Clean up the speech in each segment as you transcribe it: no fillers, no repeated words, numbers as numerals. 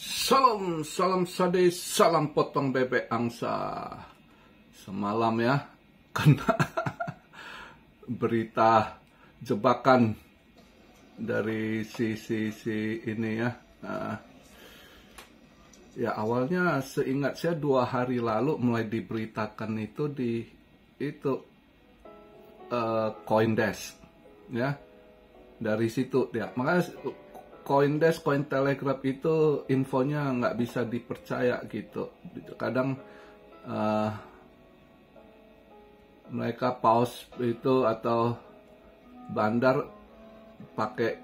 Salam sade, salam potong bebek angsa. Semalam ya, kena berita jebakan dari si ini ya. Ya awalnya seingat saya 2 hari lalu mulai diberitakan itu di CoinDesk ya. Dari situ ya, makanya CoinDesk, Cointelegraph itu infonya nggak bisa dipercaya gitu. Kadang mereka pause itu atau bandar pakai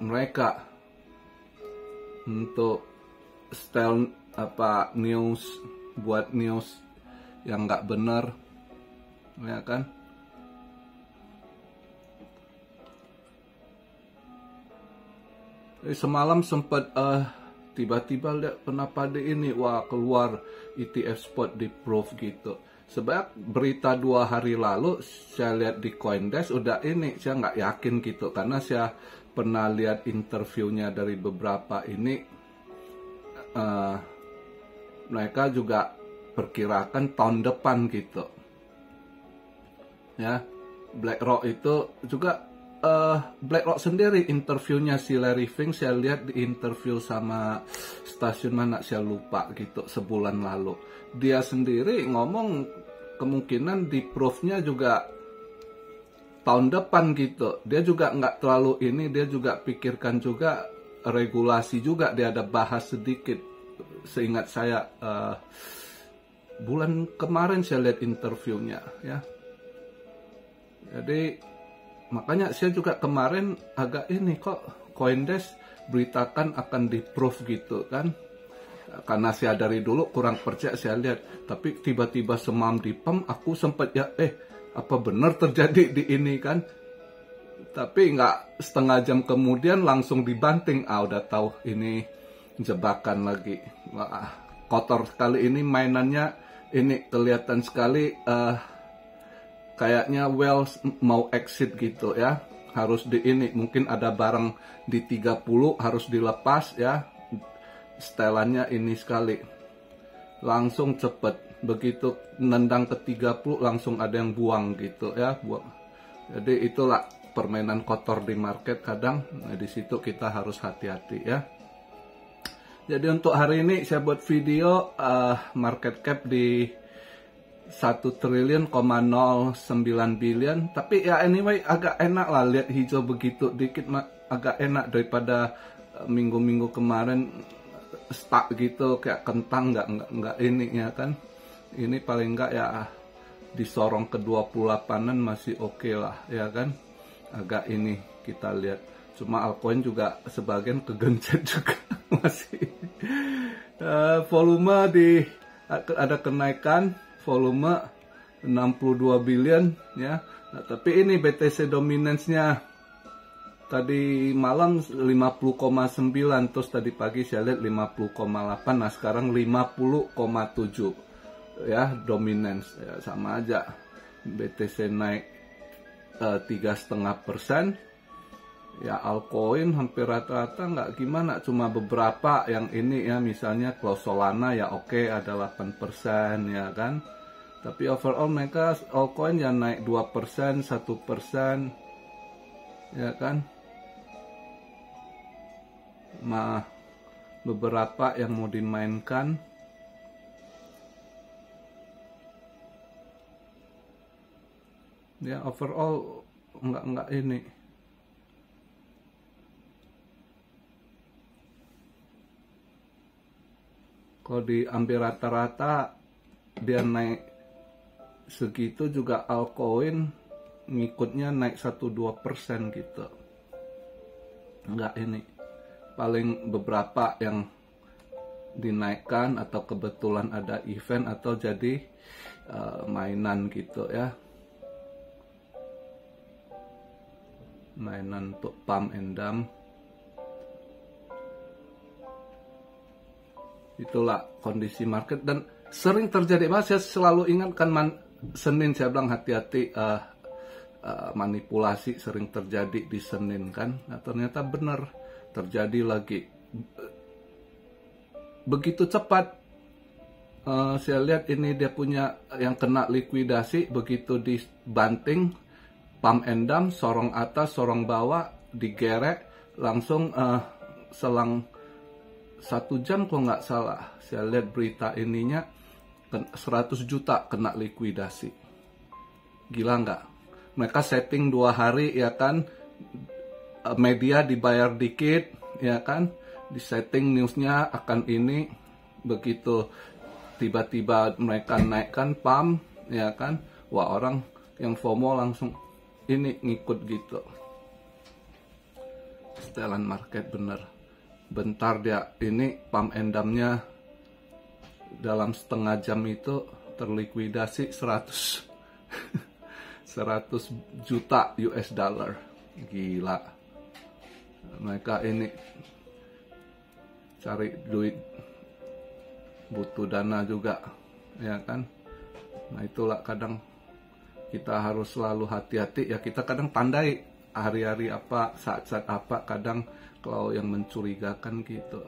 mereka untuk style news, buat news yang nggak benar, ya kan? Semalam sempat tiba-tiba lihat kenapa ini keluar ETF spot di Proof gitu. Sebab berita 2 hari lalu saya lihat di CoinDesk udah ini, saya nggak yakin gitu karena saya pernah lihat interviewnya dari beberapa ini, mereka juga perkirakan tahun depan gitu ya. BlackRock itu juga BlackRock sendiri interviewnya si Larry Fink, saya lihat di interview sama stasiun mana saya lupa gitu sebulan lalu. Dia sendiri ngomong kemungkinan di Proof-nya juga tahun depan gitu. Dia juga nggak terlalu ini, dia juga pikirkan juga regulasi juga, dia ada bahas sedikit. Seingat saya bulan kemarin saya lihat interviewnya ya. Jadi makanya saya juga kemarin agak ini, kok CoinDesk beritakan akan di Proof gitu kan. Karena saya dari dulu kurang percaya, saya lihat. Tapi tiba-tiba semalam di PEM aku sempat ya, apa benar terjadi di ini kan. Tapi nggak, setengah jam kemudian langsung dibanting. Udah tahu ini jebakan lagi. Wah, kotor sekali ini mainannya. Ini kelihatan sekali kayaknya Wells mau exit gitu ya. Harus di ini, mungkin ada barang di 30 harus dilepas ya. Setelannya ini sekali. Langsung cepet. Begitu nendang ke 30 langsung ada yang buang gitu ya. Jadi itulah permainan kotor di market kadang. Nah, di situ kita harus hati-hati ya. Jadi untuk hari ini saya buat video market cap di 1 triliun, 09 billion. Tapi ya anyway agak enak lah lihat hijau begitu dikit, agak enak daripada minggu-minggu kemarin stuck gitu kayak kentang, nggak ini ya kan. Ini paling enggak ya disorong ke 28-an masih oke lah ya kan. Agak ini kita lihat. Cuma altcoin juga sebagian kegencet juga masih. Volume ada kenaikan. Volume 62 billion ya. Nah, tapi ini BTC dominance-nya tadi malam 50,9, terus tadi pagi saya lihat 50,8. Nah, sekarang 50,7 ya dominance. Ya, sama aja. BTC naik 3,5%. Ya altcoin hampir rata-rata nggak gimana, cuma beberapa yang ini ya, misalnya Solana ya oke, ada 8% ya kan. Tapi overall mereka altcoin ya naik 2%, 1% ya kan. Beberapa yang mau dimainkan. Ya overall nggak ini. Kalau diambil rata-rata dia naik segitu juga altcoin ngikutnya naik 1-2% gitu. Enggak ini. Paling beberapa yang dinaikkan atau kebetulan ada event atau jadi mainan gitu ya. Mainan untuk pump and dump. Itulah kondisi market dan sering terjadi. Saya selalu ingatkan Senin saya bilang hati-hati, manipulasi sering terjadi di Senin kan. Nah, ternyata benar terjadi lagi. begitu cepat. Saya lihat ini dia punya yang kena likuidasi, begitu dibanting, pump and dump, sorong atas, sorong bawah, digerek, langsung selang 1 jam kalau nggak salah, saya lihat berita ininya 100 juta kena likuidasi. Gila nggak? Mereka setting 2 hari ya kan, media dibayar dikit ya kan, di setting newsnya akan ini, begitu tiba-tiba mereka naikkan pump ya kan, wah orang yang FOMO langsung ini ngikut gitu. Setelan market bener, bentar dia ini pump and dump-nya dalam setengah jam itu terlikuidasi 100 juta US dollar. Gila, mereka ini cari duit, butuh dana juga ya kan. Nah itulah kadang kita harus selalu hati-hati ya, kita kadang pandai hari-hari apa, saat-saat apa, kadang kalau yang mencurigakan gitu.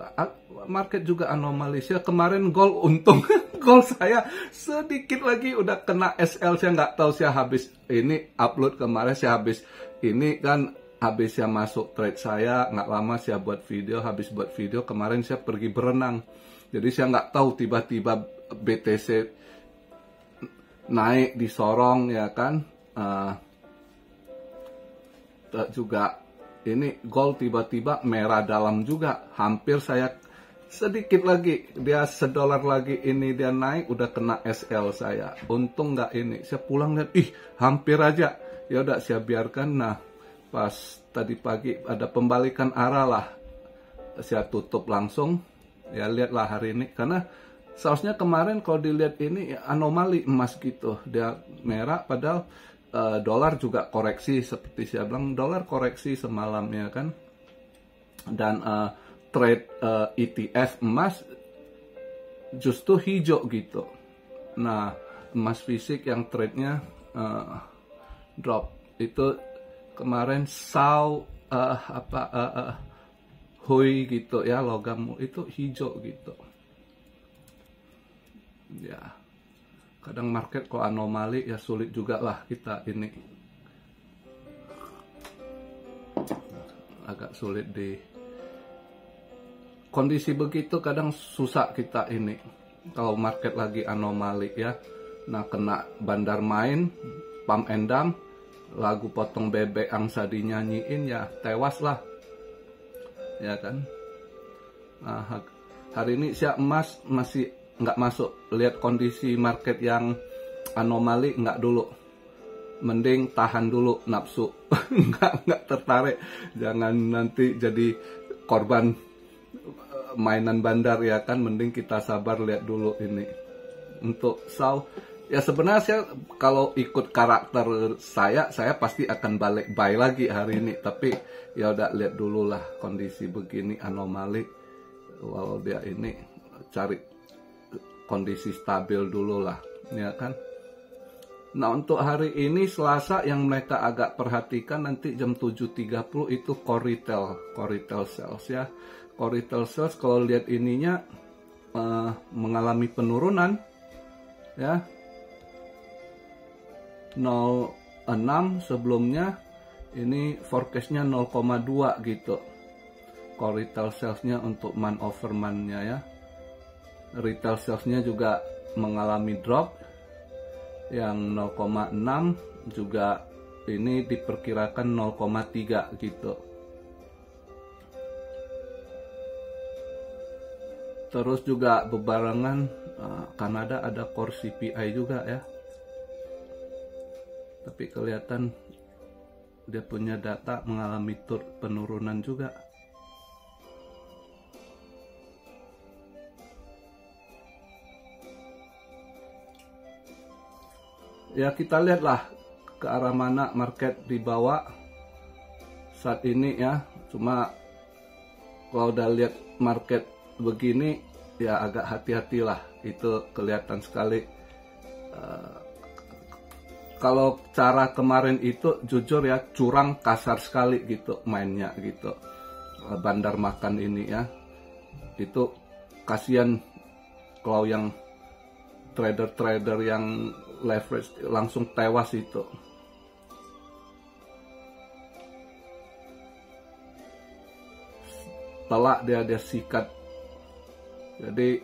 Market juga anomalis ya, kemarin gold untung gold saya sedikit lagi udah kena SL, saya nggak tahu, saya habis ini upload kemarin, saya habis ini kan, habis saya masuk trade saya, nggak lama saya buat video, habis buat video kemarin saya pergi berenang. Jadi saya nggak tahu tiba-tiba BTC naik disorong ya kan. Juga ini gold tiba-tiba merah dalam juga. Hampir saya sedikit lagi, dia $1 lagi ini dia naik, udah kena SL saya. Untung nggak ini. Saya pulang lihat, hampir aja. Ya udah saya biarkan. Nah pas tadi pagi ada pembalikan arah lah, saya tutup langsung. Ya lihatlah hari ini, karena seharusnya kemarin kalau dilihat ini anomali emas gitu, dia merah padahal dolar juga koreksi, seperti saya bilang dolar koreksi semalam ya kan. Dan trade ETF emas justru hijau gitu. Nah emas fisik yang trade-nya drop itu kemarin Hui gitu ya, logam itu hijau gitu ya. Kadang market kok anomali ya, sulit juga lah kita ini, agak sulit di kondisi begitu, kadang susah kita ini kalau market lagi anomali ya. Nah kena bandar main, pump and dump, lagu potong bebek angsa dinyanyiin ya tewas lah ya kan. Nah, hari ini saya emas masih nggak masuk, lihat kondisi market yang anomali nggak dulu, mending tahan dulu nafsu. nggak tertarik, jangan nanti jadi korban mainan bandar ya kan, mending kita sabar lihat dulu ini. Untuk SAU ya sebenarnya saya kalau ikut karakter saya pasti akan balik buy lagi hari ini, tapi ya udah lihat dulu lah kondisi begini anomali, walau dia ini cari kondisi stabil dulu lah ya kan. Nah untuk hari ini Selasa yang mereka agak perhatikan nanti jam 7.30 itu core retail sales ya. Core retail sales kalau lihat ininya mengalami penurunan ya, 0,6 sebelumnya, ini forecastnya 0,2 gitu. Core retail salesnya untuk month over month-nya ya. Retail salesnya juga mengalami drop yang 0,6, juga ini diperkirakan 0,3 gitu. Terus juga bebarengan Kanada ada core CPI juga ya. Tapi kelihatan dia punya data mengalami penurunan juga. Ya kita lihatlah ke arah mana market dibawa saat ini ya. Cuma kalau udah lihat market begini ya agak hati-hatilah, itu kelihatan sekali. Kalau cara kemarin itu jujur ya curang, kasar sekali gitu mainnya gitu. Bandar makan ini ya, itu kasihan kalau yang trader-trader yang leverage langsung tewas itu. Telak dia sikat. Jadi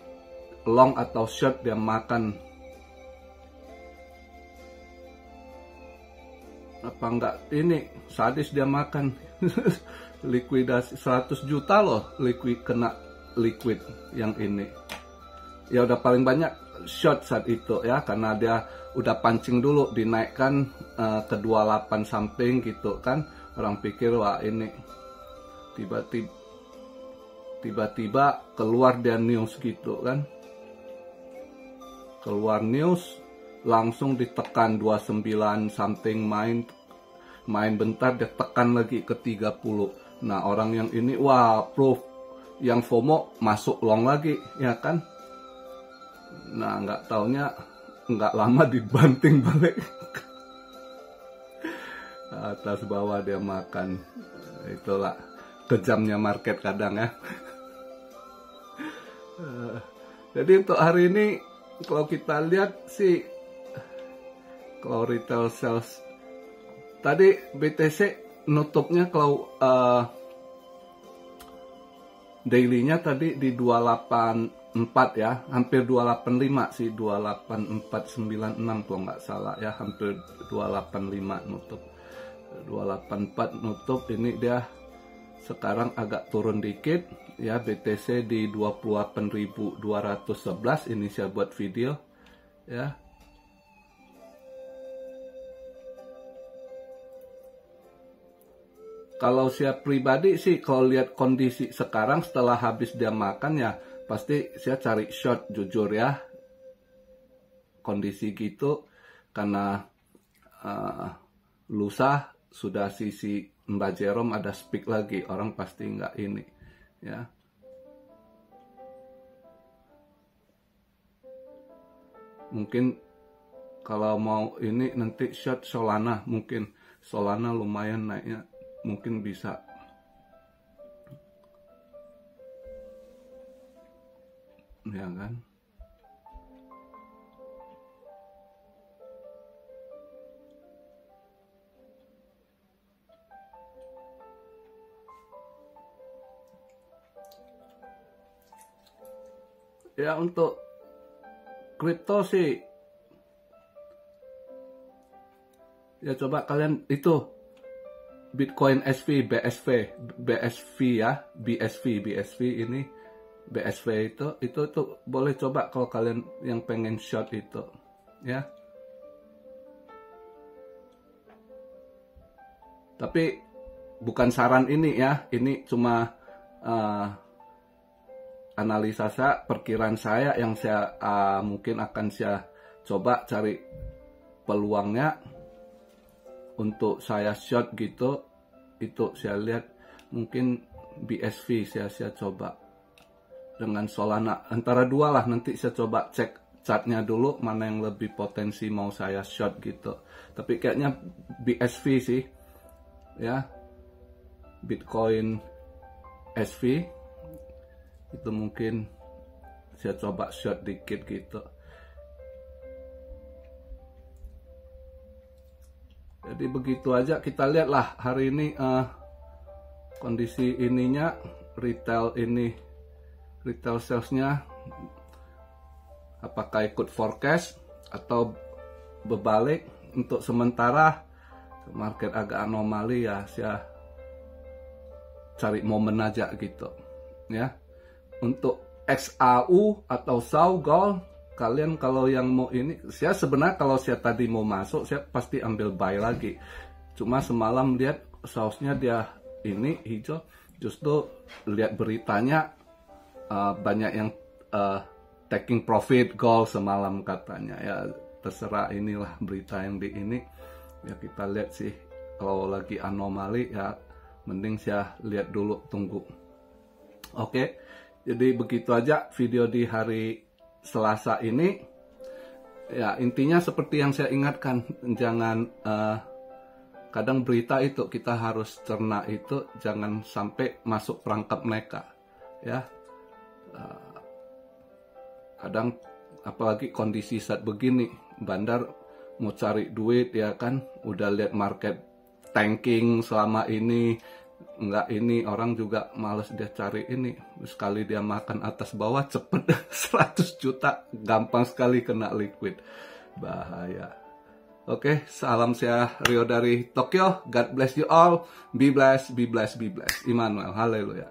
long atau short dia makan. Apa enggak ini sadis dia makan. Likuidasi 100 juta loh kena liquid yang ini. Ya udah paling banyak short saat itu ya, karena dia udah pancing dulu dinaikkan ke 28 something gitu kan. Orang pikir wah ini tiba-tiba keluar dia news gitu kan. Keluar news langsung ditekan 29 something, main bentar dia tekan lagi ke 30. Nah orang yang ini wah proof, yang FOMO masuk long lagi ya kan. Nah nggak taunya nggak lama dibanting balik. Atas bawah dia makan. Itulah kejamnya market kadang ya. Jadi untuk hari ini kalau kita lihat sih, kalau retail sales tadi BTC nutupnya kalau daily-nya tadi di 284 ya, hampir 285 sih, 28496 kalau nggak salah ya, hampir 285 nutup. 284 nutup, ini dia sekarang agak turun dikit ya, BTC di 28.211 ini saya buat video ya. Kalau saya pribadi sih kalau lihat kondisi sekarang setelah habis dia makan ya pasti saya cari short jujur ya. Kondisi gitu karena lusa sudah sisi Mbak Jerome ada speak lagi, orang pasti nggak ini ya. Mungkin kalau mau ini nanti short Solana, mungkin Solana lumayan naiknya. Mungkin bisa ya kan. Ya untuk kripto sih ya coba kalian itu Bitcoin SV, BSV ya, BSV ini BSV itu boleh coba kalau kalian yang pengen short itu ya. Tapi bukan saran ini ya, ini cuma analisa saya, perkiraan saya yang saya mungkin akan saya coba cari peluangnya untuk saya short gitu. Itu saya lihat mungkin BSV saya coba dengan Solana, antara dua lah, nanti saya coba cek chartnya dulu mana yang lebih potensi mau saya short gitu. Tapi kayaknya BSV sih ya, Bitcoin SV itu mungkin saya coba short dikit gitu. Jadi begitu aja, kita lihatlah hari ini kondisi ininya, retail salesnya apakah ikut forecast atau berbalik. Untuk sementara market agak anomali ya, saya cari momen aja gitu ya. Untuk XAU atau SAU Gold, kalian kalau yang mau ini, saya sebenarnya kalau saya tadi mau masuk saya pasti ambil buy lagi, cuma semalam lihat sausnya dia ini hijau, justru lihat beritanya banyak yang taking profit gold semalam katanya ya. Terserah, inilah berita yang di ini ya, kita lihat sih. Kalau lagi anomali ya mending saya lihat dulu, tunggu. Oke, jadi begitu aja video di hari Selasa ini ya. Intinya seperti yang saya ingatkan, jangan kadang berita itu kita harus cerna itu, jangan sampai masuk perangkap mereka ya. Kadang apalagi kondisi saat begini, bandar mau cari duit ya kan, udah lihat market tanking selama ini, nggak ini, orang juga males dia cari ini. Sekali dia makan atas bawah cepet 100 juta, gampang sekali kena liquid, bahaya. Oke, salam saya Rio dari Tokyo. God bless you all. Be blessed, be blessed, be blessed. Immanuel, haleluya.